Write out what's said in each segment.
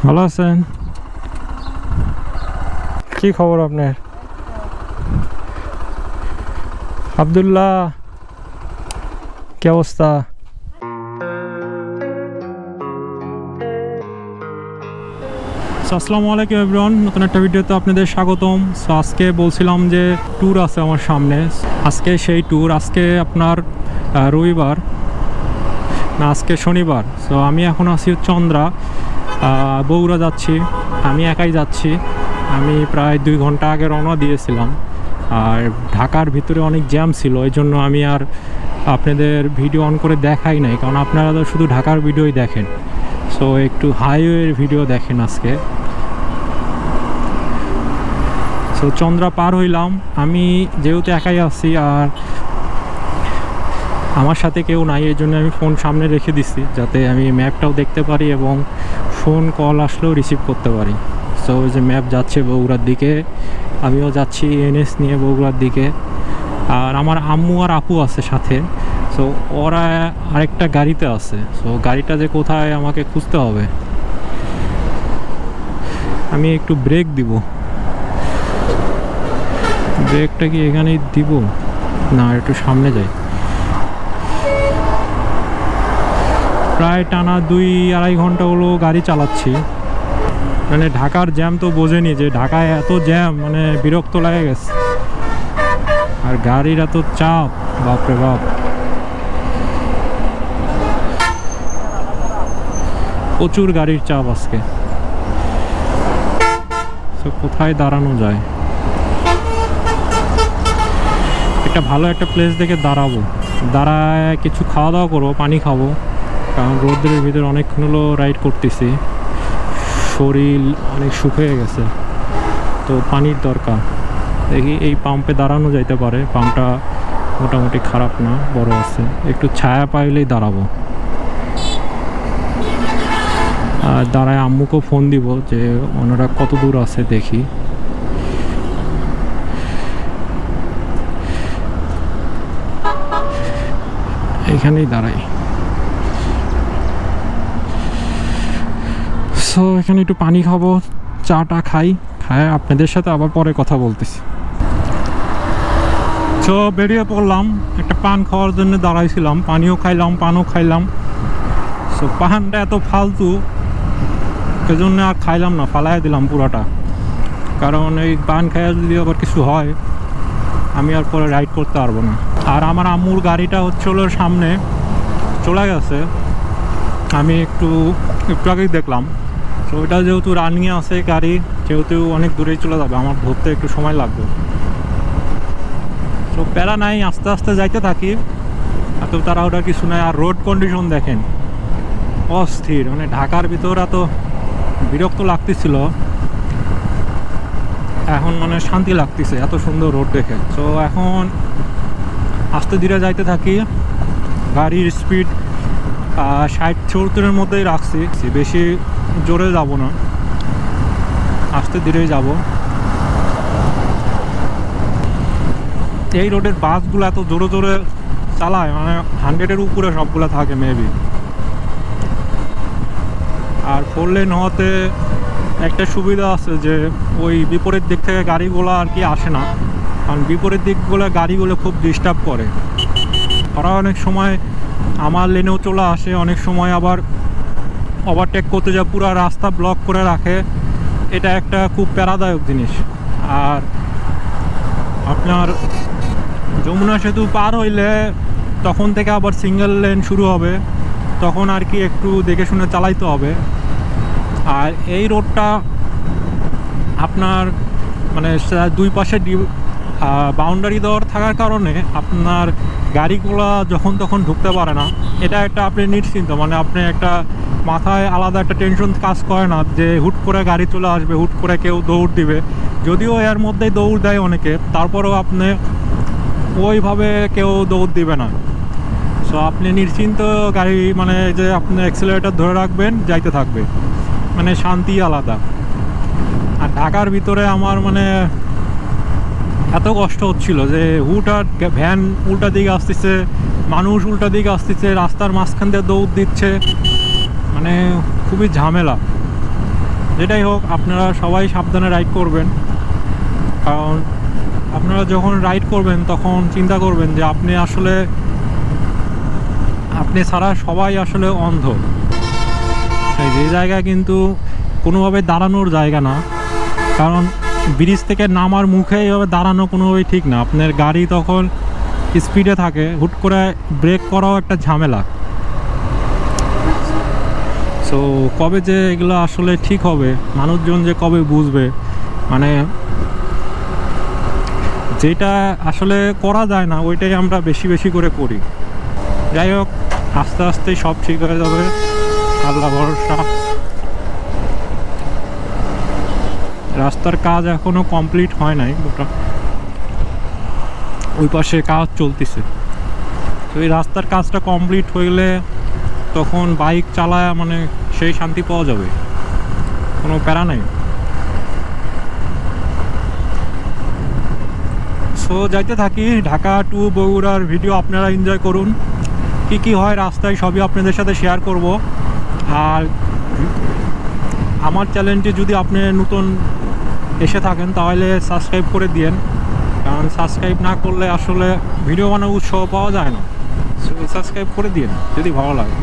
ভালো আছেন? কি খবর আপনার? আব্দুল্লাহ, কি অবস্থা? আসসালামু আলাইকুম এভরিওয়ান, নতুন একটা ভিডিওতে আপনাদের স্বাগতম। সো আজকে বলছিলাম যে ট্যুর আছে আমার সামনে, আজকে সেই ট্যুর। আজকে আপনার রবিবার না, আজকে শনিবার। সো আমি এখন আছি চন্দ্রা, বগুড়া যাচ্ছি। আমি একাই যাচ্ছি। আমি প্রায় 2 ঘন্টা আগে রওনা দিয়েছিলাম। আর ঢাকার ভিতরে অনেক জ্যাম ছিল, এই জন্য আমি আর আপনাদের ভিডিও অন করে দেখাই নাই, কারণ আপনারা তো শুধু ঢাকার ভিডিওই দেখেন। সো একটু হাইওয়ের ভিডিও দেখেন আজকে। সো চন্দ্রা পার হইলাম। আমি যেহেতু একাই আছি আর আমার সাথে কেউ নাই, এই জন্য আমি ফোন সামনে রেখে দিছি, যাতে আমি ম্যাপটাও দেখতে পারি এবং ফোন কল আসলেও রিসিভ করতে পারি। সো ওই যে ম্যাপ যাচ্ছে বগুড়ার দিকে, আমিও যাচ্ছি এনএস নিয়ে বগুড়ার দিকে। আর আমার আম্মু আর আপু আছে সাথে। সো ওরা আরেকটা গাড়িতে আছে। সো গাড়িটা যে কোথায় আমাকে খুঁজতে হবে। আমি একটু ব্রেক দিব। ব্রেকটা কি এখানেই দিব? না, একটু সামনে যাই। প্রায় টানা 2-2.5 ঘন্টা হলো গাড়ি চালাচ্ছি। মানে ঢাকার জ্যাম তো বোঝেনি, যে ঢাকায় এত জ্যাম, মানে বিরক্ত লাগে গেছে। আর গাড়ির এত চাপ, বাপরে বাপ। প্রচুর গাড়ির চাপ আজকে। তো কোথায় দাঁড়ানো যায়? একটা ভালো একটা প্লেস দেখে দাঁড়াবো। দাঁড়ায় কিছু খাওয়া দাওয়া করবো, পানি খাবো, কারণ রোদের ভিতরে অনেকক্ষণ হলো রাইড করতেছি, শরীর অনেক শুকিয়ে গেছে। তো পানির দরকার। দেখি এই পাম্পে দাঁড়ানো যাইতে পারে। পাম্পটা মোটামুটি খারাপ না, বড় আছে। একটু ছায়া পাইলেই দাঁড়াবো। আর দাঁড়ায় আম্মুকেও ফোন দিব যে ওনারা কত দূর আছে দেখি। এখানেই দাঁড়াই। সো এখানে একটু পানি খাবো, চাটা খাই, খায় আপনাদের সাথে আবার পরে কথা বলতেছি। সো বেরিয়ে পড়লাম। একটা পান খাওয়ার জন্য দাঁড়াইছিলাম, পানিও খাইলাম, পানও খাইলাম। সো পানটা এত ফালতু, সেজন্য আর খাইলাম না, ফালাই দিলাম পুরাটা। কারণ এই পান খাইয়া যদি আবার কিছু হয়, আমি আর পরে রাইড করতে পারবো না। আর আমার আম্মুর গাড়িটা হচ্ছে হলো সামনে চলে গেছে, আমি একটু আগেই দেখলাম। তো ওইটা যেহেতু রানিংয়ে আছে গাড়ি, যেহেতু অনেক দূরেই চলে যাবে, আমার ধরতে একটু সময় লাগবে। তো প্যারা নাই, আস্তে আস্তে যাইতে থাকি, এত তাড়াহুড়া কিছু নাই। আর রোড কন্ডিশন দেখেন, অস্থির। মানে ঢাকার ভিতর এত বিরক্ত লাগতেছিল, এখন মানে শান্তি লাগতেছে, এত সুন্দর রোড দেখে। তো এখন আস্তে ধীরে যাইতে থাকি। গাড়ির স্পিড 60-70-এর মধ্যেই রাখছি, বেশি জোরে যাব না, আস্তে ধীরেই যাব। এই রোডের বাসগুলো এত জোরে জোরে চালায়, মানে 100-এর উপরে সবগুলো থাকে মেবি। আর 4 লেন হওয়াতে একটা সুবিধা আছে যে ওই বিপরীত দিক থেকে গাড়িগুলো আর কি আসে না, কারণ বিপরীত দিকগুলো গাড়িগুলো খুব ডিস্টার্ব করে। ওরা অনেক সময় আমার লেনেও চলে আসে, অনেক সময় আবার ওভারটেক করতে যা পুরো রাস্তা ব্লক করে রাখে। এটা একটা খুব প্যারাদায়ক জিনিস। আর আপনার যমুনা সেতু পার হইলে তখন থেকে আবার সিঙ্গেল লেন শুরু হবে, তখন আর কি একটু দেখে শুনে চালাইতে হবে। আর এই রোডটা আপনার মানে 2 পাশে বাউন্ডারি দেওয়ার থাকার কারণে আপনার গাড়িগুলো যখন তখন ঢুকতে পারে না। এটা একটা আপনি নিশ্চিন্ত, মানে আপনি একটা মাথায় আলাদা একটা টেনশন কাজ করে না যে হুট করে গাড়ি চলে আসবে, হুট করে কেউ দৌড় দিবে। যদিও এর মধ্যেই দৌড় দেয় অনেকে, তারপরেও আপনি ওইভাবে কেউ দৌড় দিবে না। সো আপনি নিশ্চিন্ত গাড়ি, মানে যে আপনি অ্যাক্সিলারেটর ধরে রাখবেন, যাইতে থাকবে, মানে শান্তি আলাদা। আর ঢাকার ভিতরে আমার মানে এত কষ্ট হচ্ছিল যে হুটহাট ভ্যান উল্টা দিকে আসতেছে, মানুষ উল্টা দিকে আসতেছে, রাস্তার মাঝখান দিয়ে দৌড় দিচ্ছে, মানে খুবই ঝামেলা। যেটাই হোক, আপনারা সবাই সাবধানে রাইড করবেন, কারণ আপনারা যখন রাইড করবেন তখন চিন্তা করবেন যে আপনি ছাড়া সবাই আসলে অন্ধ। যে জায়গায় কিন্তু কোনোভাবে দাঁড়ানোর জায়গা না, কারণ ব্রিজ থেকে নামার মুখে এইভাবে দাঁড়ানো কোনোভাবেই ঠিক না। আপনার গাড়ি তখন স্পিডে থাকে, হুট করে ব্রেক করাও একটা ঝামেলা। সো কবে যে এগুলো আসলে ঠিক হবে, মানুষজন যে কবে বুঝবে, মানে যেটা আসলে করা যায় না ওইটাই আমরা বেশি বেশি করে করি। যাই হোক, আস্তে আস্তে সব ঠিক হয়ে যাবে, আল্লাহ ভরসা। রাস্তার কাজ এখনো কমপ্লিট হয় নাই, ওই পাশে কাজ চলতেছে। তো এই রাস্তার কাজটা কমপ্লিট হইলে তখন বাইক চালায় মানে সেই শান্তি পাওয়া যাবে, কোনো প্যারা নাই। সো যাইতে থাকি, ঢাকা টু বগুড়ার ভিডিও আপনারা এনজয় করুন। কি কি হয় রাস্তায় সবই আপনাদের সাথে শেয়ার করব। আর আমার চ্যানেলটি যদি আপনি নতুন এসে থাকেন তাহলে সাবস্ক্রাইব করে দিয়েন, কারণ সাবস্ক্রাইব না করলে আসলে ভিডিও বানানোর উৎসাহ পাওয়া যায় না। সো সাবস্ক্রাইব করে দিন যদি ভালো লাগে।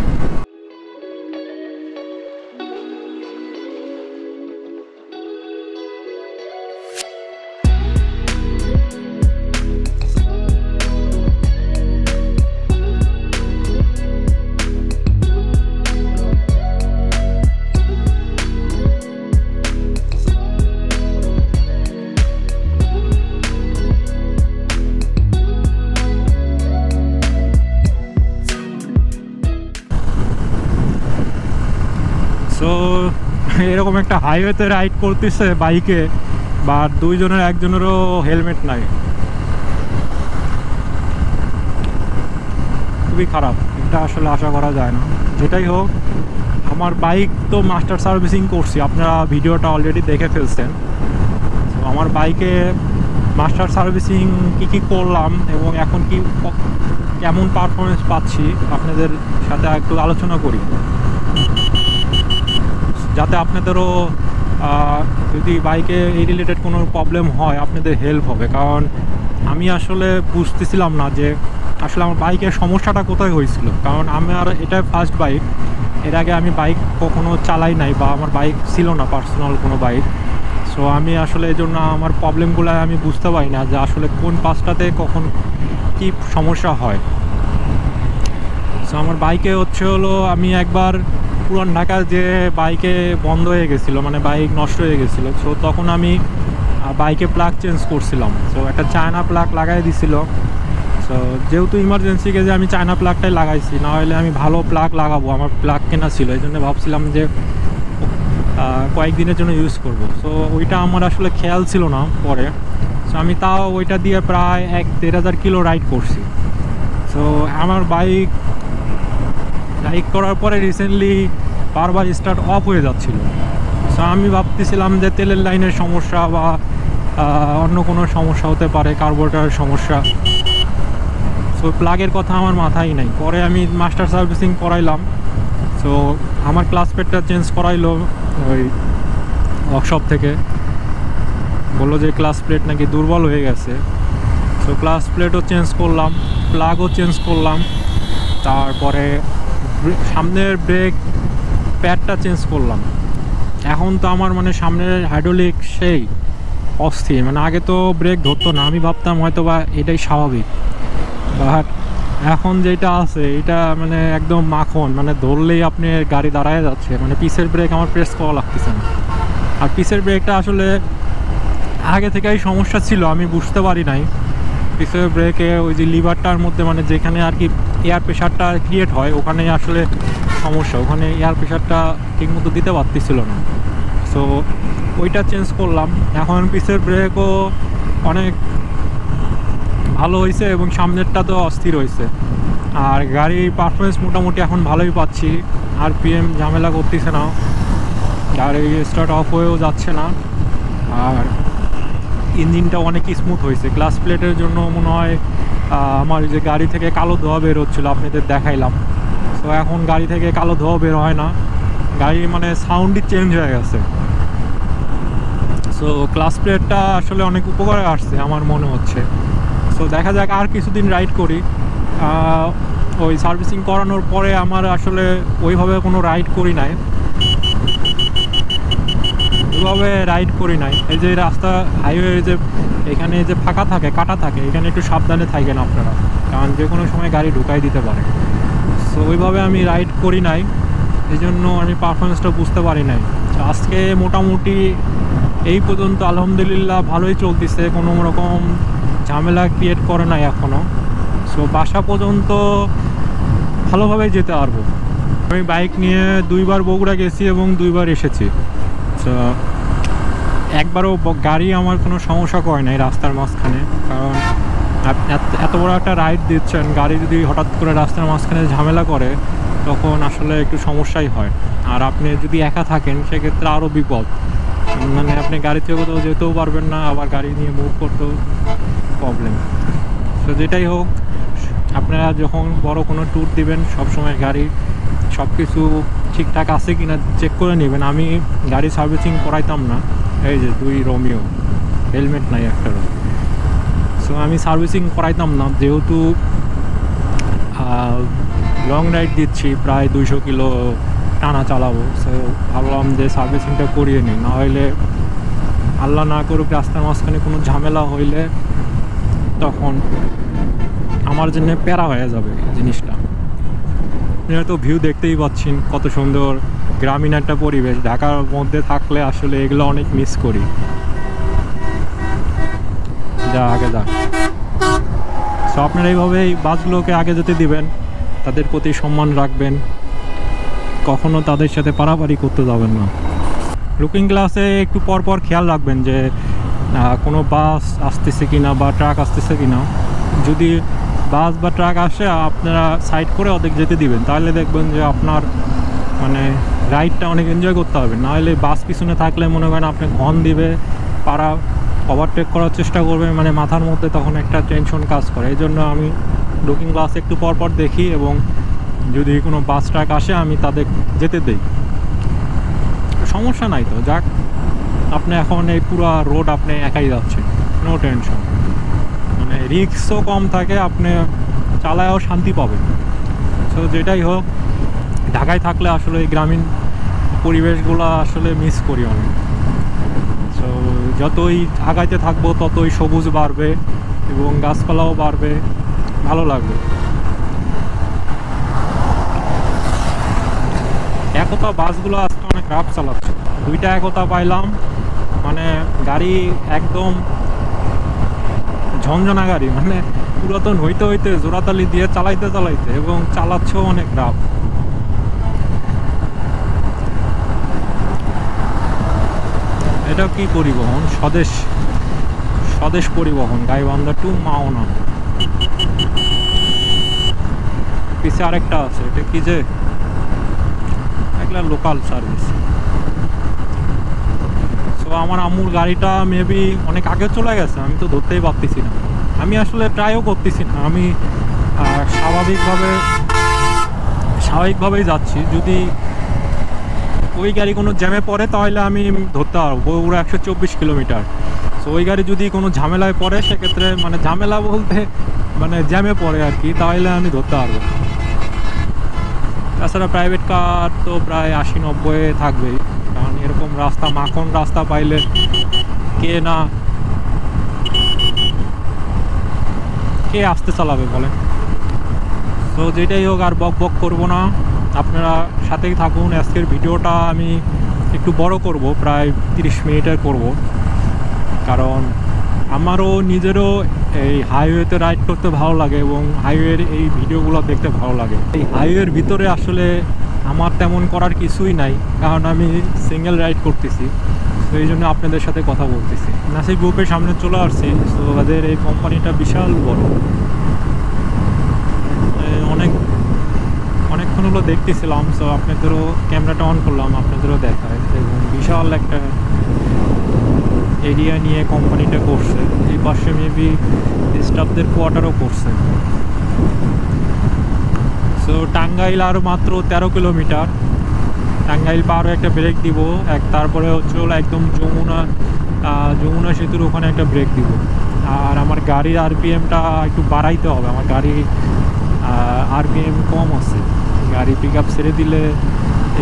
সো এরকম একটা হাইওয়েতে রাইড করতেছে বাইকে, বা দুইজনের একজনেরও হেলমেট নাই, খুবই খারাপ। এটা আসলে আশা করা যায় না। যেটাই হোক, আমার বাইক তো মাস্টার সার্ভিসিং করছি, আপনারা ভিডিওটা অলরেডি দেখে ফেলছেন। তো আমার বাইকে মাস্টার সার্ভিসিং কি করলাম এবং এখন কেমন পারফরমেন্স পাচ্ছি আপনাদের সাথে একটু আলোচনা করি, যাতে আপনাদেরও যদি বাইকে এই রিলেটেড কোনো প্রবলেম হয় আপনাদের হেল্প হবে। কারণ আমি আসলে বুঝতেছিলাম না যে আসলে আমার বাইকের সমস্যাটা কোথায় হয়েছিল, কারণ আমার এটা ফার্স্ট বাইক। এর আগে আমি বাইক কখনো চালাই নাই, বা আমার বাইক ছিল না পার্সোনাল কোনো বাইক। সো আমি আসলে এই জন্য আমার প্রবলেমগুলো আমি বুঝতে পারি না যে আসলে কোন পাশটাতে কখন কি সমস্যা হয়। সো আমার বাইকে হলো আমি একবার পুরান ঢাকা যে বাইকে বন্ধ হয়ে গেছিলো, মানে বাইক নষ্ট হয়ে গেছিলো। সো তখন আমি বাইকে প্লাগ চেঞ্জ করছিলাম। সো একটা চায়না প্লাগ লাগাই দিছিল। সো যেহেতু ইমার্জেন্সি গেজে আমি চায়না প্লাগটাই লাগাইছি, না হলে আমি ভালো প্লাগ লাগাবো, আমার প্লাগ কেনা ছিল, এই জন্য ভাবছিলাম যে কয়েকদিনের জন্য ইউজ করব। সো ওইটা আমার আসলে খেয়াল ছিল না পরে। সো আমি তাও ওইটা দিয়ে প্রায় 1-1.5 কিলো রাইড করছি। সো আমার বাইক করার পরে রিসেন্টলি বারবার স্টার্ট অফ হয়ে যাচ্ছিল। সো আমি ভাবতেছিলাম যে তেলের লাইনের সমস্যা বা অন্য কোনো সমস্যা হতে পারে, কার্বোরেটরের সমস্যা। সো প্লাগের কথা আমার মাথায় নাই। পরে আমি মাস্টার সার্ভিসিং করাইলাম। সো আমার ক্লাস প্লেটটা চেঞ্জ করাইলো ওই ওয়ার্কশপ থেকে, বললো যে ক্লাস প্লেট নাকি দুর্বল হয়ে গেছে। সো ক্লাস প্লেটও চেঞ্জ করলাম, প্লাগও চেঞ্জ করলাম, তারপরে সামনের ব্রেক প্যাডটা চেঞ্জ করলাম। এখন তো আমার মানে সামনের হাইড্রোলিক সেই অস্থির, মানে আগে তো ব্রেক ধরতো না, আমি ভাবতাম হয়তো বা এটাই স্বাভাবিক, বাট এখন যেটা আছে এটা মানে একদম মাখন, মানে ধরলেই আপনি গাড়ি দাঁড়ায় যাচ্ছে, মানে পিসের ব্রেক আমার প্রেস করা লাগতেছে না। আর পিসের ব্রেকটা আসলে আগে থেকেই সমস্যা ছিল, আমি বুঝতে পারি নাই। পিসের ব্রেকে ওই যে লিভারটার মধ্যে মানে যেখানে আর কি এয়ার প্রেশারটা ক্রিয়েট হয় ওখানেই আসলে সমস্যা, ওখানে এয়ার প্রেশারটা ঠিকমতো দিতে পারতেছিল না। সো ওইটা চেঞ্জ করলাম। এখন পিসের ব্রেকও অনেক ভালো হয়েছে এবং সামনেরটা তো অস্থির হয়েছে। আর গাড়ির পারফরমেন্স মোটামুটি এখন ভালোই পাচ্ছি, আরপিএম ঝামেলা করতেছে না, গাড়ি স্টার্ট অফ হয়েও যাচ্ছে না, আর ইঞ্জিনটা অনেক স্মুথ হয়েছে। ক্লাস প্লেটের জন্য মনে হয় আমার যে গাড়ি থেকে কালো ধোয়া বের হচ্ছিলো, আপনাদের দেখাইলাম। তো এখন গাড়ি থেকে কালো ধোয়া বের হয় না, গাড়ি মানে সাউন্ডই চেঞ্জ হয়ে গেছে। সো ক্লাস প্লেটটা আসলে অনেক উপকারে আসছে আমার মনে হচ্ছে। সো দেখা যাক, আর কিছুদিন রাইড করি। ওই সার্ভিসিং করানোর পরে আমার আসলে ওইভাবে কোনো রাইড করি নাই, এই যে রাস্তা হাইওয়ে যে এখানে যে ফাঁকা থাকে, কাটা থাকে, এখানে একটু সাবধানে থাকেন আপনারা, কারণ যে কোনো সময় গাড়ি ঢুকাই দিতে পারে। সো ওইভাবে আমি রাইড করি নাই, এই জন্য আমি পারফরমেন্সটা বুঝতে পারি নাই। আজকে মোটামুটি এই পর্যন্ত আলহামদুলিল্লাহ ভালোই চলতেছে, কোনো রকম ঝামেলা ক্রিয়েট করে নাই এখনও। সো বাসা পর্যন্ত ভালোভাবে যেতে পারবো। আমি বাইক নিয়ে 2বার বগুড়া গেছি এবং 2বার এসেছি। তো একবারও গাড়ি আমার কোনো সমস্যা করে নাই রাস্তার মাঝখানে, কারণ এত বড় একটা রাইড দিচ্ছেন, গাড়ি যদি হঠাৎ করে রাস্তার মাঝখানে ঝামেলা করে তখন আসলে একটু সমস্যাই হয়। আর আপনি যদি একা থাকেন সেক্ষেত্রে আরও বিপদ, মানে আপনি গাড়িতে কোথাও যেতেও পারবেন না, আবার গাড়ি নিয়ে মুভ করতেও প্রবলেম। তো যেটাই হোক, আপনারা যখন বড় কোনো ট্যুর দিবেন সবসময় গাড়ি সব কিছু ঠিকঠাক আছে কি না চেক করে নেবেন। আমি গাড়ি সার্ভিসিং করাইতাম না, এই যে 2 রোমিও, হেলমেট নাই একটারও। সো আমি সার্ভিসিং করাইতাম না, যেহেতু লং রাইড দিচ্ছি, প্রায় 200 কিলো টানা চালাবো। সো ভাবলাম যে সার্ভিসিংটা করিয়ে নিই, না হইলে আল্লাহ না করুক রাস্তার মাঝখানে কোনো ঝামেলা হইলে তখন আমার জন্য প্যারা হয়ে যাবে জিনিসটা। আপনারা তো ভিউ দেখতেই পাচ্ছেন কত সুন্দর গ্রামীণ একটা পরিবেশ। ঢাকার মধ্যে থাকলে আসলে এগুলো অনেক মিস করি। যা আগে যাক। সো আপনারা এইভাবে এই বাসগুলোকে আগে যেতে দিবেন, তাদের প্রতি সম্মান রাখবেন, কখনো তাদের সাথে পারাপারি করতে যাবেন না। লুকিং গ্লাসে একটু পরপর খেয়াল রাখবেন যে কোনো বাস আসতেছে কিনা বা ট্রাক আসতেছে কিনা। যদি বাস বা ট্রাক আসে আপনারা সাইড করে ওদের যেতে দিবেন, তাহলে দেখবেন যে আপনার মানে রাইডটা অনেক এনজয় করতে হবে। নাহলে বাস পিছনে থাকলে মনে করেন আপনি হর্ন দিবে, ওভারটেক করার চেষ্টা করবে, মানে মাথার মধ্যে তখন একটা টেনশন কাজ করে। এই জন্য আমি লুকিং গ্লাস একটু পরপর দেখি, এবং যদি কোনো বাস ট্রাক আসে আমি তাদের যেতে দিই, সমস্যা নাই। তো যাক, আপনি এখন এই পুরো রোড আপনি একাই যাচ্ছেন, নো টেনশন, মানে রিস্কও কম থাকে, আপনি চালায়ও শান্তি পাবেন। সো যেটাই হোক, ঢাকায় থাকলে আসলে এই গ্রামীণ পরিবেশগুলো আসলে মিস করি অনেক। সো যতই আগাইতে থাকবো ততই সবুজ বাড়বে এবং গাছপালাও বাড়বে, ভালো লাগবে। একতা বাসগুলো আজকে অনেক রাফ চালাচ্ছে, 2টা একতা পাইলাম, মানে গাড়ি একদম ঝনঝনা গাড়ি, মানে পুরাতন হইতে হইতে জোড়াতালি দিয়ে চালাইতে এবং চালাচ্ছেও অনেক রাফ। এটা কি পরিবহন? স্বদেশ পরিবহন, গাইবান্ধা টু মাওনা। পিছে আরেকটা আছে, এটা কি যে এগুলা লোকাল সার্ভিস। সো আমার আম্মুর গাড়িটা মেবি অনেক আগে চলে গেছে, আমি তো ধরতেই পারতেছি না। আমি আসলে ট্রাইও করতেছি না, আমি স্বাভাবিকভাবেই যাচ্ছি। যদি ওই গাড়ি কোনো জ্যামে পড়ে তাহলে আমি ধরতে পারবো, বগুড়া 124 কিলোমিটার। সো ওই গাড়ি যদি কোনো ঝামেলায় পড়ে সেক্ষেত্রে, মানে ঝামেলা বলতে মানে জ্যামে পড়ে আর কি, তাহলে আমি ধরতে পারবো। তাছাড়া প্রাইভেট কার তো প্রায় 80-90 থাকবেই, কারণ এরকম রাস্তা, মাখন রাস্তা পাইলে কে আসতে চালাবে বলেন। তো যেটাই হোক, আর বক করবো না, আপনারা সাথেই থাকুন। আজকের ভিডিওটা আমি একটু বড় করব, প্রায় 30 মিনিটের করব, কারণ আমারও নিজেরও এই হাইওয়েতে রাইড করতে ভালো লাগে এবং হাইওয়ের এই ভিডিওগুলো দেখতে ভালো লাগে। এই হাইওয়ের ভিতরে আসলে আমার তেমন করার কিছুই নাই, কারণ আমি সিঙ্গেল রাইড করতেছি, তো এই জন্য আপনাদের সাথে কথা বলতেছি। নাসিক গ্রুপের সামনে চলে আসছি। তো ওদের এই কোম্পানিটা বিশাল বড়, অনেকক্ষণ হলো দেখতেছিলাম। সো আপনাদেরও ক্যামেরাটা অন করলাম, আপনাদেরও দেখায়, এবং বিশাল একটা এরিয়া নিয়ে কোম্পানিটা করছে। এই পাশে মেবি স্টাফদের কোয়ার্টারও করছে। সো টাঙ্গাইল আর মাত্র 13 কিলোমিটার, টাঙ্গাইল পার হয়ে একটা ব্রেক দিব, তারপরে হচ্ছে হলো একদম যমুনা সেতুর ওখানে একটা ব্রেক দিব। আর আমার গাড়ির আরপিএমটা একটু বাড়াইতে হবে, আমার গাড়ির আরপিএম কম আছে, গাড়ি পিক আপ ছেড়ে দিলে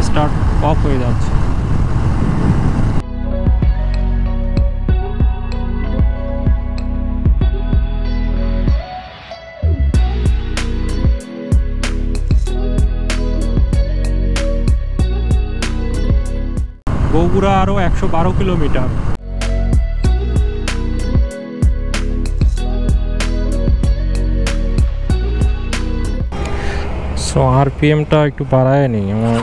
স্টার্ট অফ হয়ে যাচ্ছে। বগুড়া আরও 112 কিলোমিটার। সো আরপিএমটা একটু বাড়ায় নি, আমার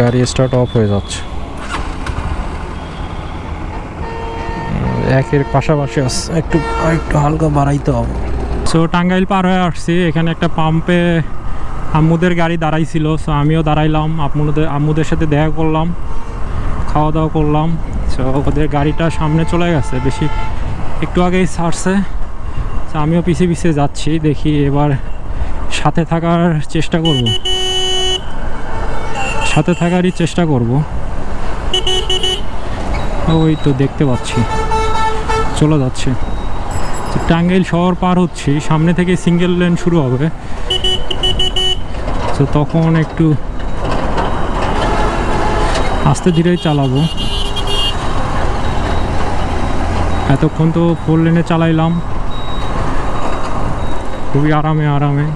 গাড়ি স্টার্ট অফ হয়ে যাচ্ছে। একের পাশাপাশি একটু হালকা বাড়াইতে হবে। সো টাঙ্গাইল পার হয়ে আসছি, এখানে একটা পাম্পে আম্মুদের গাড়ি দাঁড়াইছিল। সো আমিও দাঁড়াইলাম, আম্মুদের সাথে দেখা করলাম, খাওয়া দাওয়া করলাম। সো ওদের গাড়িটা সামনে চলে গেছে, বেশি একটু আগেই ছাড়ছে। সো আমিও পিছিয়ে পিছিয়ে যাচ্ছি, দেখি এবার সাথে থাকারই চেষ্টা করব। ওই তো দেখতে পাচ্ছি চলে যাচ্ছে। টাঙ্গাইল শহর পার হচ্ছি, সামনে থেকে সিঙ্গেল লেন শুরু হবে। তো তখন একটু আস্তে ধীরেই চালাবো। এতক্ষণ তো 4 লেনে চালাইলাম খুবই আরামে।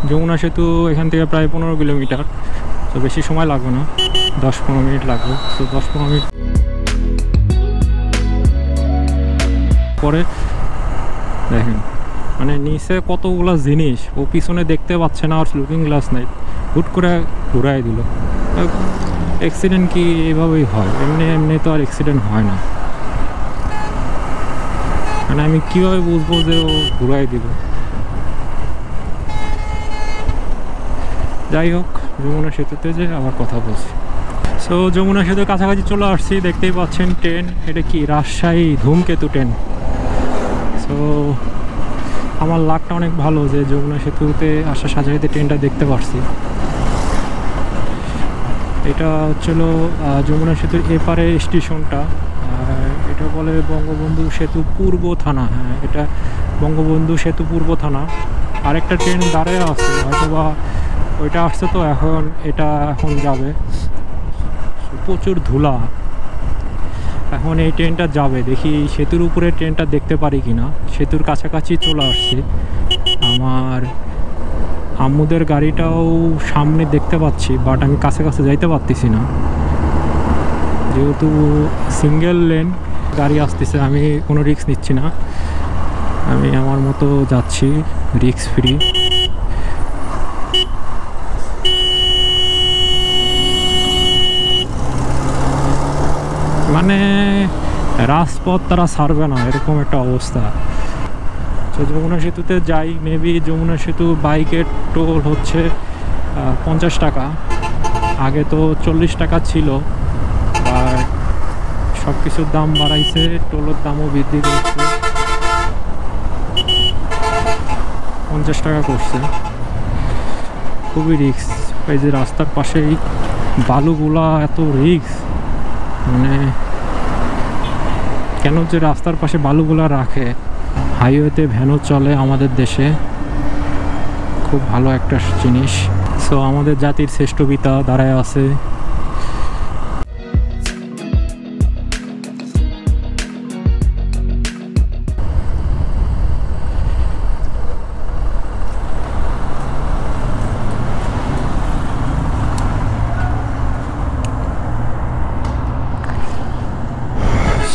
যমুনা সেতু এখান থেকে প্রায় 15 কিলোমিটার, তো বেশি সময় লাগবে না, 10-15 মিনিট লাগবে। তো 10-15 মিনিট পরে দেখেন মানে নিচে কতগুলো জিনিস, ও পিছনে দেখতে পাচ্ছে না, আর লুকিং গ্লাস নাই, হুট করে ঘুরাই দিল। অ্যাক্সিডেন্ট কি এভাবেই হয়? এমনি তো আর অ্যাক্সিডেন্ট হয় না। মানে আমি কীভাবে বুঝবো যে ও ঘুরাই দিল? যাই হোক, যমুনা সেতুতে যে আবার কথা বলছি। সো যমুনা সেতুর কাছাকাছি চলে আসছি, দেখতেই পাচ্ছেন ট্রেন। এটা কি রাজশাহী ধূমকেতু ট্রেন। সো আমার লাকটা অনেক ভালো যে যমুনা সেতুতে আসার সাথে সাথে ট্রেনটা দেখতে পারছি। এটা হচ্ছিল যমুনা সেতুর এপারে স্টেশনটা, এটা বলে বঙ্গবন্ধু সেতু পূর্ব থানা। হ্যাঁ, এটা বঙ্গবন্ধু সেতু পূর্ব থানা। আরেকটা ট্রেন দাঁড়িয়ে আছে, হয়তোবা ওইটা আসছে, তো এখন যাবে। প্রচুর ধুলা, এখন এই ট্রেনটা যাবে, দেখি সেতুর উপরে ট্রেনটা দেখতে পারি কিনা। সেতুর কাছাকাছি চলে আসছি, আমার আম্মুদের গাড়িটাও সামনে দেখতে পাচ্ছি, বাট আমি কাছে যাইতে পারতেছি না, যেহেতু সিঙ্গেল লেন গাড়ি আসতেছে। আমি কোনো রিস্ক নিচ্ছি না, আমি আমার মতো যাচ্ছি রিস্ক ফ্রি। মানে রাজপথ তারা ছাড়বে না, এরকম একটা অবস্থা। তো যমুনা সেতুতে যাই, মেবি যমুনা সেতু বাইকের টোল হচ্ছে 50 টাকা, আগে তো 40 টাকা ছিল। আর সব কিছুর দাম বাড়াইছে, টোলের দামও বৃদ্ধি করছে, 50 টাকা করছে। খুবই রিস্ক। এই যে রাস্তার পাশেই বালুগুলা, এত রিস্ক। মানে কেন যে রাস্তার পাশে বালুগুলা রাখে? হাইওয়েতে ভ্যানও চলে আমাদের দেশে, খুব ভালো একটা জিনিস। সো আমাদের জাতির শ্রেষ্ঠ পিতা দাঁড়ায় আছে।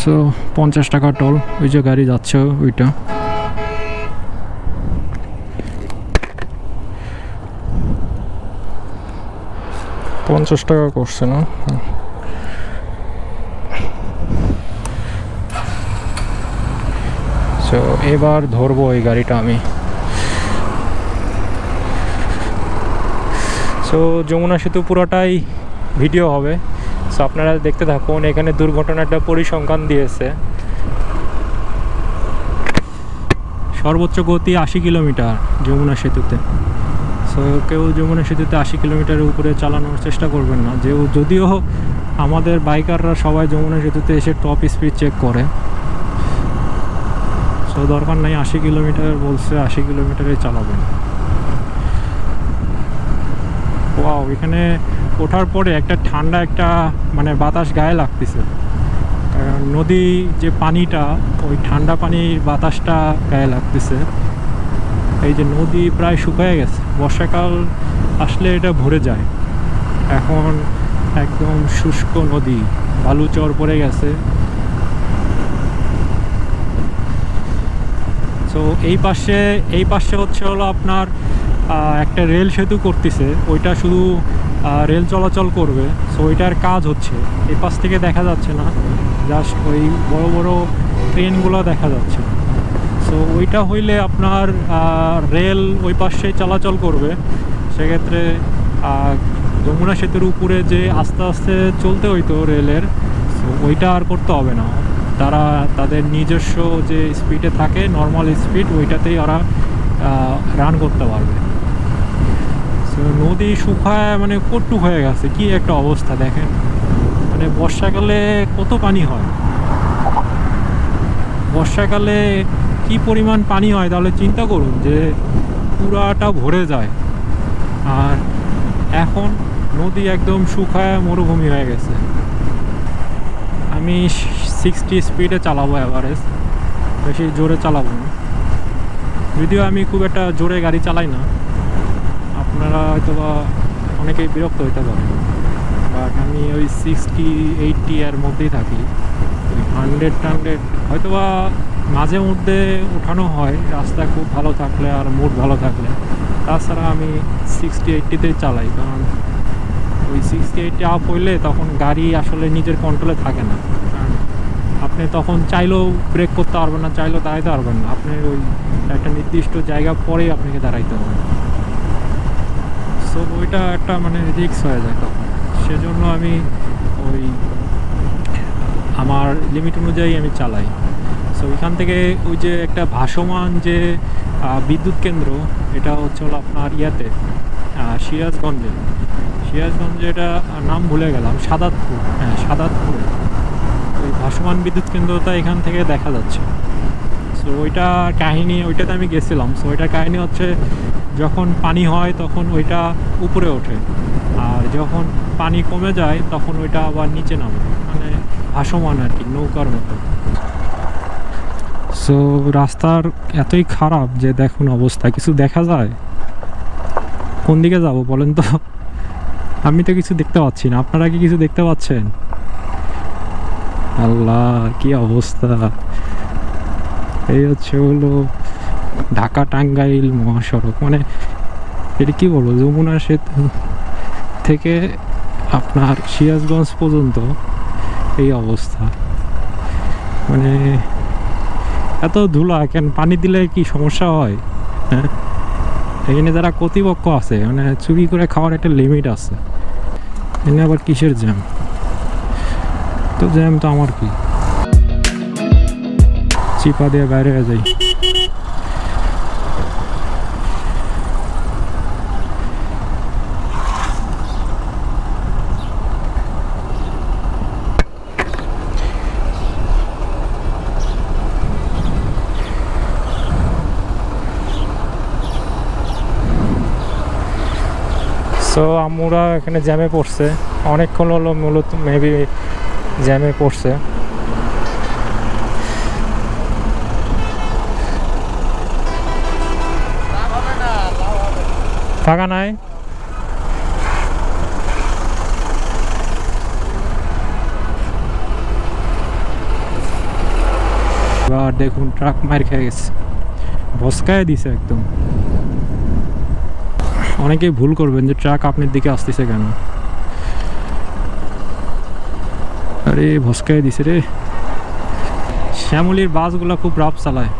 সো 50 টাকা টোল, ওই যে গাড়ি যাচ্ছে ওইটা। $50 করছে না? সো এবার ধরবো এই গাড়িটা আমি। সো যমুনা সেতু পুরোটাই ভিডিও হবে, সো আপনারা দেখতে থাকুন। এখানে দুর্ঘটনাটা পরিসংখ্যান দিয়েছে, সর্বোচ্চ গতি 80 কিলোমিটার যমুনা সেতুতে। সো কেউ যমুনা সেতুতে 80 কিলোমিটারের উপরে চালানোর চেষ্টা করবেন না। যদিও আমাদের বাইকাররা সবাই যমুনা সেতুতে এসে টপ স্পিড চেক করে, সো দরকার নাই। 80 কিলোমিটার বলছে, 80 কিলোমিটারে চালাবেন। ওয়াও, এখানে ওঠার পরে একটা ঠান্ডা একটা মানে বাতাস গায়ে লাগতেছে। নদী যে পানিটা, ওই ঠান্ডা পানির বাতাসটা গায়ে লাগতেছে। এই যে নদী প্রায় শুকিয়ে গেছে, বর্ষাকাল আসলে এটা ভরে যায়। এখন একদম শুষ্ক নদী, বালুচর পড়ে গেছে। সো এই পাশে হচ্ছে হলো আপনার একটা রেল সেতু করতেছে, ওইটা শুধু রেল চলাচল করবে। সো ওইটার কাজ হচ্ছে, এই পাশ থেকে দেখা যাচ্ছে না, জাস্ট ওই বড় বড় ট্রেনগুলো দেখা যাচ্ছে। সো ওইটা হইলে আপনার রেল ওই পাশে চলাচল করবে। সেক্ষেত্রে যমুনা সেতুর উপরে যে আস্তে আস্তে চলতে হইতো রেলের, সো ওইটা আর করতে হবে না। তারা তাদের নিজস্ব যে স্পিডে থাকে, নর্মাল স্পিড, ওইটাতেই ওরা রান করতে পারবে। সো নদী শুকায় মানে কট্টু হয়ে গেছে, কি একটা অবস্থা দেখেন। মানে বর্ষাকালে কত পানি হয়, বর্ষাকালে কি পরিমাণ পানি হয় তাহলে চিন্তা করুন, যে পুরাটা ভরে যায়। আর এখন নদী একদম শুকায় মরুভূমি হয়ে গেছে। আমি 60 স্পিডে চালাবো অ্যাভারেজ, বেশি জোরে চালাবো না। যদিও আমি খুব একটা জোরে গাড়ি চালাই না, আপনারা হয়তো বা অনেকেই বিরক্ত হইতে পারে, বাট আমি ওই 60-80 এর মধ্যেই থাকি। ওই 100 হয়তো বা মাঝে মধ্যে উঠানো হয়, রাস্তা খুব ভালো থাকলে আর মুড ভালো থাকলে। তাছাড়া আমি 60-80তেই চালাই, কারণ ওই 60-80 আপ হইলে তখন গাড়ি আসলে নিজের কন্ট্রোলে থাকে না। কারণ আপনি তখন চাইলেও ব্রেক করতে পারবেন না, চাইলেও দাঁড়াইতে পারবেন না। আপনি ওই একটা নির্দিষ্ট জায়গা পরেই আপনাকে দাঁড়াইতে হবে। সো ওইটা একটা মানে রিস্ক হয়ে যায় তখন। সেজন্য আমি ওই আমার লিমিট অনুযায়ী আমি চালাই। সো এখান থেকে ওই যে একটা ভাসমান যে বিদ্যুৎ কেন্দ্র, এটা হচ্ছে হলো আপনার ইয়াতে সিরাজগঞ্জে এটা নাম ভুলে গেলাম, সাদাতপুর। হ্যাঁ, সাদাতপুরে ওই ভাসমান বিদ্যুৎ কেন্দ্রটা এখান থেকে দেখা যাচ্ছে। সো ওইটা কাহিনী, ওইটাতে আমি গেছিলাম। সো ওইটার কাহিনী হচ্ছে, যখন পানি হয় তখন ওইটা উপরে ওঠে, আর যখন পানি কমে যায় তখন ওইটা আবার নিচে নামে, মানে ভাসমান আর কি, নৌকার মতো। সো রাস্তার এতই খারাপ যে দেখুন অবস্থা, কিছু দেখা যায়? কোন দিকে যাব বলেন তো? আমি তো কিছু দেখতে পাচ্ছি না, আপনারা কি কিছু দেখতে পাচ্ছেন? আল্লাহ, কি অবস্থা! এই হচ্ছে হলো ঢাকা টাঙ্গাইল মহাসড়ক। মানে এটা কি বলবো, যমুনা সেতু থেকে আপনার সিরাজগঞ্জ পর্যন্ত এই অবস্থা। মানে এত ধুলা কেন? পানি দিলে কি সমস্যা হয়? হ্যাঁ, এখানে যারা কর্তৃপক্ষ আছে, মানে চুরি করে খাওয়ার একটা লিমিট আছে। এখানে আবার কিসের জ্যাম? তো জ্যাম তো আমার কি, চিপা দিয়ে বাইরে হয়ে যাই। সো আমরা এখানে জ্যামে পড়ছে, অনেকক্ষণ হলো মূলত মেবি জ্যামে পড়ছে। ফাঁকা নাই, এবার দেখুন ট্রাক মার খেয়ে গেছে, ভস্কায় দিছে একদম। অনেকেই ভুল করবেন যে ট্রাক আপনার দিকে আসতেছে কেন। আরে ভস্কায় দিছে রে। শ্যামলির বাসগুলো খুব রাফ চালায়,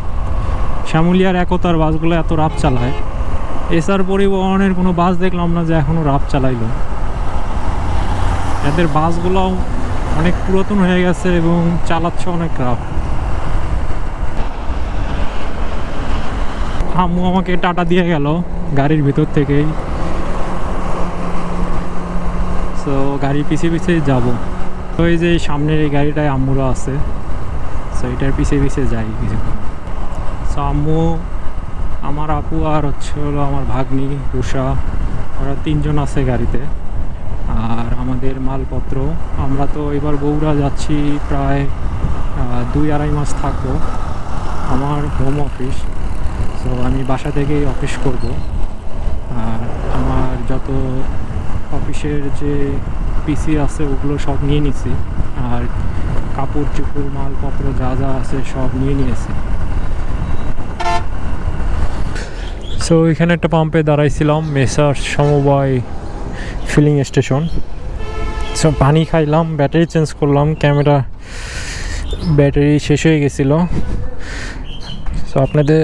শ্যামলি আর একতার বাসগুলো এত রাফ চালায়। এসআর পরিবহনের কোনো বাস দেখলাম না যে এখনো রাফ চালাইলো। এদের বাসগুলো অনেক পুরাতন হয়ে গেছে এবং চালাচ্ছে অনেক রাফ। আম্মু আমাকে টাটা দিয়ে গেল, গাড়ির ভিতর থেকেই। সো গাড়ি পিছিয়ে পিছিয়ে যাব। তো এই যে সামনের এই গাড়িটায় আম্মুরা আছে, সো এটার পিছিয়ে পিছিয়ে যাই কিছুক্ষণ। সো আম্মু, আমার আপু আর হলো আমার ভাগ্নি উষা, ওরা 3 জন আছে গাড়িতে। আর আমাদের মালপত্র, আমরা তো এবার বগুড়া যাচ্ছি, প্রায় 2-2.5 মাস থাকবো। আমার হোম অফিস, সো আমি বাসা থেকেই অফিস করব। আর আমার যত অফিসের যে পিসি আছে ওগুলো সব নিয়ে নিছি, আর কাপড় চোপড় মালপত্র যা যা আছে সব নিয়ে নিয়েছি। সো এখানে একটা পাম্পে দাঁড়াইছিলাম, মেসার সমবায় ফিলিং স্টেশন। সো পানি খাইলাম, ব্যাটারি চেঞ্জ করলাম, ক্যামেরা ব্যাটারি শেষ হয়ে গেছিলো। সো আপনাদের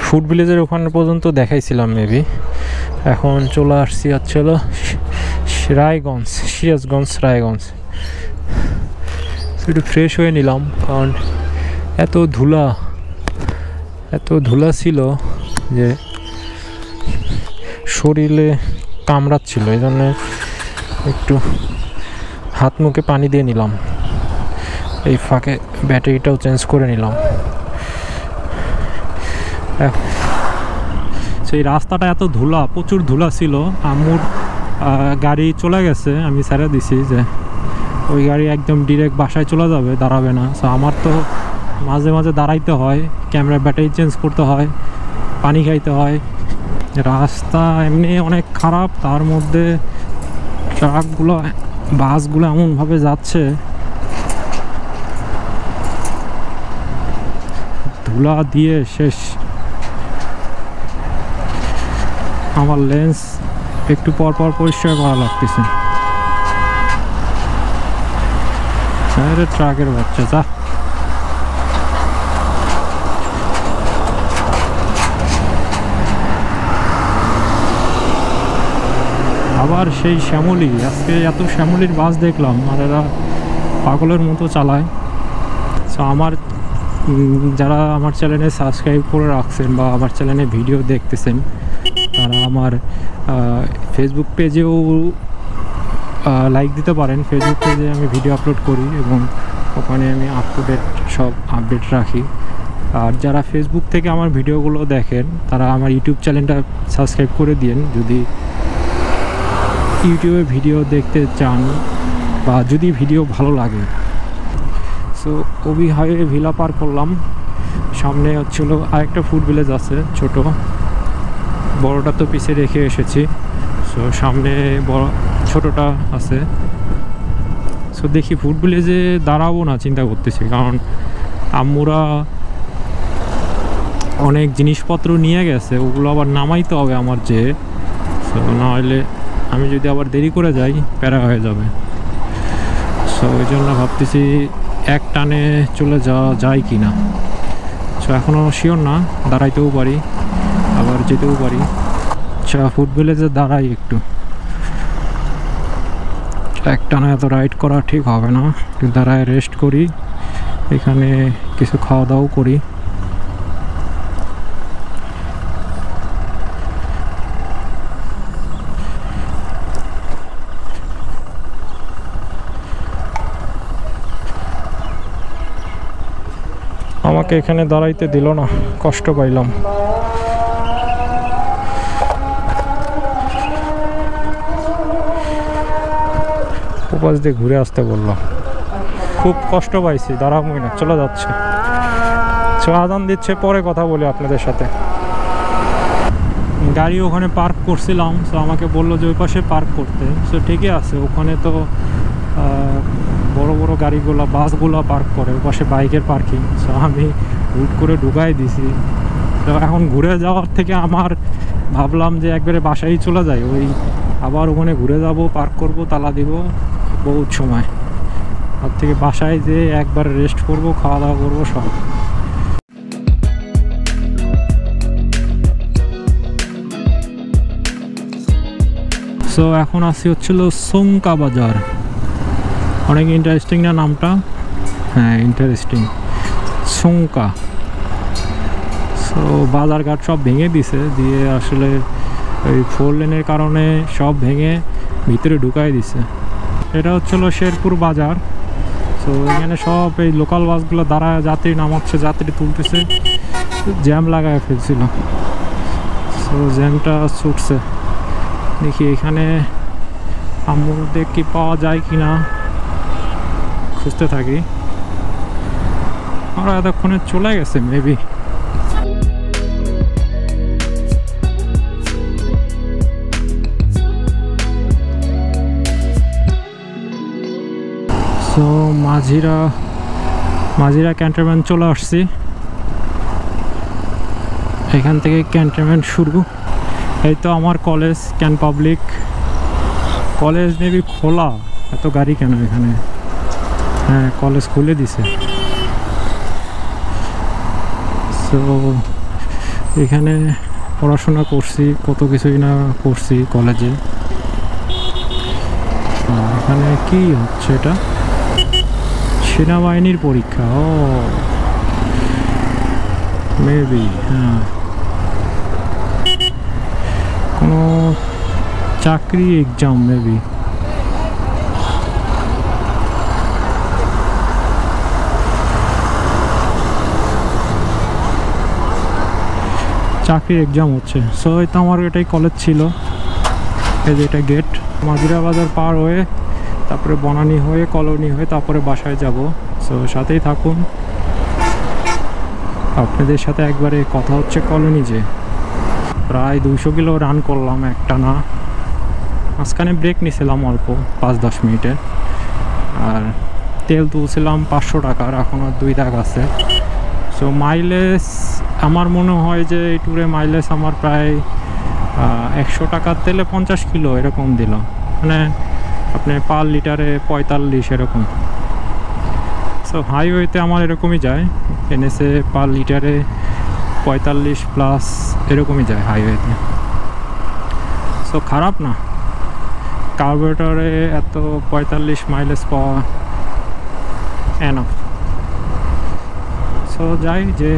ফুড ভিলেজের ওখানে পর্যন্ত দেখাইছিলাম মেবি। এখন চলে আসছি হচ্ছিল রায়গঞ্জ, সিরাজগঞ্জ রায়গঞ্জ। একটু ফ্রেশ হয়ে নিলাম, কারণ এত ধুলা ছিল যে শরীরে কামড়াচ্ছিল, এই জন্য একটু হাত মুখে পানি দিয়ে নিলাম। এই ফাঁকে ব্যাটারিটাও চেঞ্জ করে নিলাম। সেই রাস্তাটা এত ধুলা, প্রচুর ধুলা ছিল। আম্মুর গাড়ি চলে গেছে, আমি ছেড়ে দিছি যে ওই গাড়ি একদম ডিরেক্ট বাসায় চলে যাবে, দাঁড়াবে না। সো আমার তো মাঝে মাঝে দাঁড়াইতে হয়, ক্যামেরা ব্যাটারি চেঞ্জ করতে হয়, পানি খাইতে হয়। রাস্তা এমনি অনেক খারাপ, তার মধ্যে ট্রাকগুলো বাসগুলো এমনভাবে যাচ্ছে, ধুলা দিয়ে শেষ। আমার লেন্স একটু পর পর পরিষ্কার করা লাগতেছে। আরে ট্রাকের বাচ্চা যা। আবার সেই শ্যামলি, আজকে এত শ্যামলির বাস দেখলাম, আর এরা পাগলের মতো চালায়। সো আমার যারা আমার চ্যানেলে সাবস্ক্রাইব করে রাখছেন বা আমার চ্যানেলে ভিডিও দেখতেছেন, তারা আমার ফেসবুক পেজেও লাইক দিতে পারেন। ফেসবুক পেজে আমি ভিডিও আপলোড করি এবং ওখানে আমি সব আপডেট রাখি। আর যারা ফেসবুক থেকে আমার ভিডিওগুলো দেখেন, তারা আমার ইউটিউব চ্যানেলটা সাবস্ক্রাইব করে দিন যদি ইউটিউবে ভিডিও দেখতে চান বা যদি ভিডিও ভালো লাগে। সো ওবি হাইওয়ে ভিলা পার করলাম, সামনে হচ্ছিলো আরেকটা ফুড ভিলেজ আছে ছোট, বড়টা তো পিছিয়ে রেখে এসেছি। সো সামনে বড় ছোটটা আছে। সো দেখি ফুড ভিলেজে দাঁড়াবো না চিন্তা করতেছি, কারণ আম্মুরা অনেক জিনিসপত্র নিয়ে গেছে, ওগুলো আবার নামাইতে হবে আমার যে। সো নাহলে আমি যদি আবার দেরি করে যাই প্যারা হয়ে যাবে। সো ওই জন্য ভাবতেছি এক টানে চলে যাওয়া যায় কি না। সো এখনও শিওর না, দাঁড়াইতেও পারি আবার যেতেও পারি। আচ্ছা ফুড ভিলেজে দাঁড়াই একটু, এক টানা এত রাইড করা ঠিক হবে না, একটু দাঁড়ায় রেস্ট করি, এখানে কিছু খাওয়া দাওয়াও করি। আমাকে এখানে দাঁড়াইতে দিল না, কষ্ট পাইলাম। উপাস দিয়ে ঘুরে আসতে বললাম, খুব কষ্ট পাইছি, দাঁড়াবই না, চলে যাচ্ছে। আজান দিচ্ছে, পরে কথা বলি আপনাদের সাথে। গাড়ি ওখানে পার্ক করছিলাম, সো আমাকে বললো যে ওই পাশে পার্ক করতে। সো ঠিকই আছে, ওখানে তো বড় বড় গাড়িগুলো বাসগুলো পার্ক করে, ওই পাশে বাইকের পার্কিং। সো আমি হুট করে ঢুকাই দিছি। তো এখন ঘুরে যাওয়ার থেকে আমার ভাবলাম যে একবারে বাসায় চলে যাই, ওই আবার ওখানে ঘুরে যাব, পার্ক করব, তালা দিব বহুত সময়। তার থেকে বাসায় যে একবার রেস্ট করব, খাওয়া দাওয়া করবো সব। সো এখন আসি হচ্ছিল সংকা বাজার। অনেক ইন্টারেস্টিং না নামটা? হ্যাঁ ইন্টারেস্টিং, সংকা। সো সো বাজারঘাট সব ভেঙে দিছে, দিয়ে আসলে ওই 4 লেনের কারণে সব ভেঙে ভিতরে ঢুকাই দিছে। এটা হচ্ছিল শেরপুর বাজার। সো এখানে সব এই লোকাল বাসগুলো দাঁড়ায় যাত্রী নামাচ্ছে, যাত্রী তুলতেছে, জ্যাম লাগায় ফেলছিল। সো জ্যামটা ছুটছে। দেখি এখানে আমুদে কি পাওয়া যায় কি না খুঁজতে থাকি। আমরা এতক্ষণে চলে গেছে মেবি। সো মাঝিরা ক্যান্টনমেন্ট চলে আসছি। এখান থেকে ক্যান্টনমেন্ট শুরু। এই তো আমার college, can public college maybe খোলা। এত গাড়ি কেন এখানে? হ্যাঁ, কলেজ খুলে দিছে। সো এখানে পড়াশোনা করছি, কত কিছুই না করছি কলেজে। এখানে কি হচ্ছে? এটা সেনাবাহিনীর পরীক্ষা। ও মেবি, হ্যাঁ, কোনো চাকরি এক্সাম মেবি। চাকরির এক্সাম হচ্ছে। সো এটা আমার এটাই কলেজ ছিল। এই যে এটা গেট। মাঝিরা বাজার পার হয়ে তারপরে বনানী হয়ে কলোনি হয়ে তারপরে বাসায় যাব। সো সাথেই থাকুন, আপনাদের সাথে একবারে কথা হচ্ছে কলোনি। যে প্রায় 200 কিলো রান করলাম একটা না। মাঝখানে ব্রেক নিয়েছিলাম অল্প 5-10 মিনিটে, আর তেল তুলছিলাম 500 টাকার, এখন আর 2 দাগ আছে। সো মাইলেজ আমার মনে হয় যে এই ট্যুরে মাইলেজ আমার প্রায় 100 টাকার তেলে 50 কিলো এরকম দিল। মানে আপনি পার লিটারে 45 এরকম। সো হাইওয়েতে আমার এরকমই যায়, এনএসে পার লিটারে 45+ এরকমই যায় হাইওয়েতে। সো খারাপ না, কার্বোরেটরে এত 45 মাইলেজ পাওয়া এনাফ। সো যাই, যে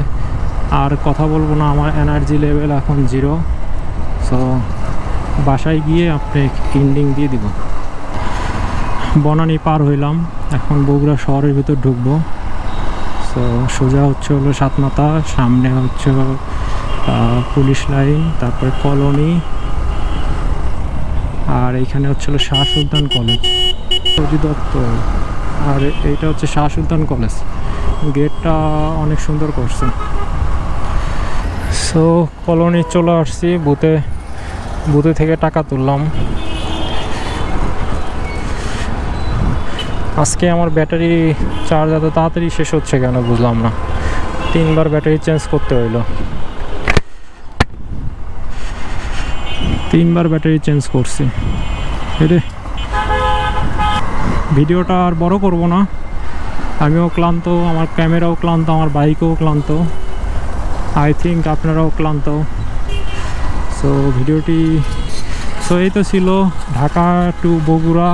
আর কথা বলবো না, আমার এনার্জি লেভেল এখন 0। সো বাসায় গিয়ে আপনি এন্ডিং দিয়ে দিব। বনানী পার হইলাম, এখন বগুড়া শহরের ভিতর ঢুকবো। সো সোজা হচ্ছে হলো সাতমাথা, সামনে হচ্ছে পুলিশ লাইন, তারপরে কলোনি, আর এইখানে হচ্ছে হলো শাহ সুলতান কলেজ অধিদপ্তর। আর এইটা হচ্ছে শাহ সুলতান কলেজ। গেটটা অনেক সুন্দর করছে। সো কলোনি চলে আসছি, বুথে থেকে টাকা তুললাম। আজকে আমার ব্যাটারি চার্জ এত তাড়াতাড়ি শেষ হচ্ছে কেন বুঝলাম না। 3বার ব্যাটারি চেঞ্জ করতে হইলো। 3বার ব্যাটারি চেঞ্জ করছি। এরে ভিডিওটা আর বড় করব না, আমিও ক্লান্ত, আমার ক্যামেরাও ক্লান্ত, আমার বাইকও ক্লান্ত, আই থিঙ্ক আপনারাও ক্লান্ত। সো ভিডিওটি, সো এই তো ছিল Dhaka to Bogura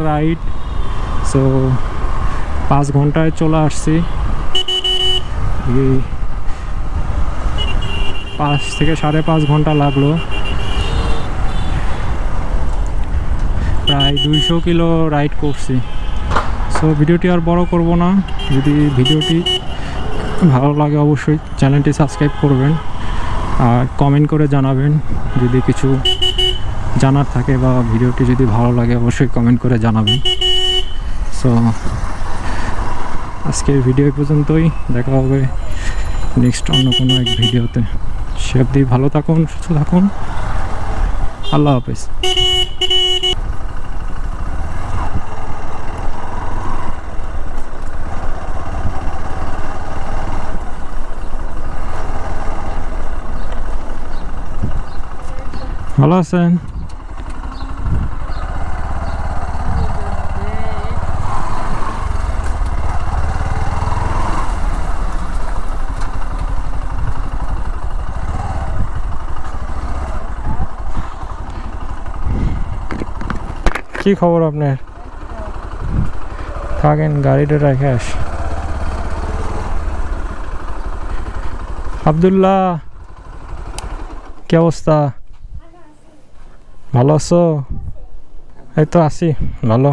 ride. So 5 ঘন্টায় চলে আসছি। 5 থেকে 5.5 ঘন্টা লাগলো, প্রায় 200 কিলো রাইড করছি। সো ভিডিওটি আর বড় করব না। যদি ভিডিওটি ভালো লাগে অবশ্যই চ্যানেলটি সাবস্ক্রাইব করবেন, আর কমেন্ট করে জানাবেন যদি কিছু জানার থাকে, বা ভিডিওটি যদি ভালো লাগে অবশ্যই কমেন্ট করে জানাবেন। সো আজকের ভিডিও পর্যন্তই, দেখা হবে নেক্সট অন্য কোনো এক ভিডিওতে। সে অবধি ভালো থাকুন, সুস্থ থাকুন, আল্লাহ হাফেজ। ভালো আছেন? কি খবর আপনার? থাকেন, গাড়িটা রেখে আস। আব্দুল্লাহ, কি অবস্থা? ভালো আছো? এই তো আছি ভালো।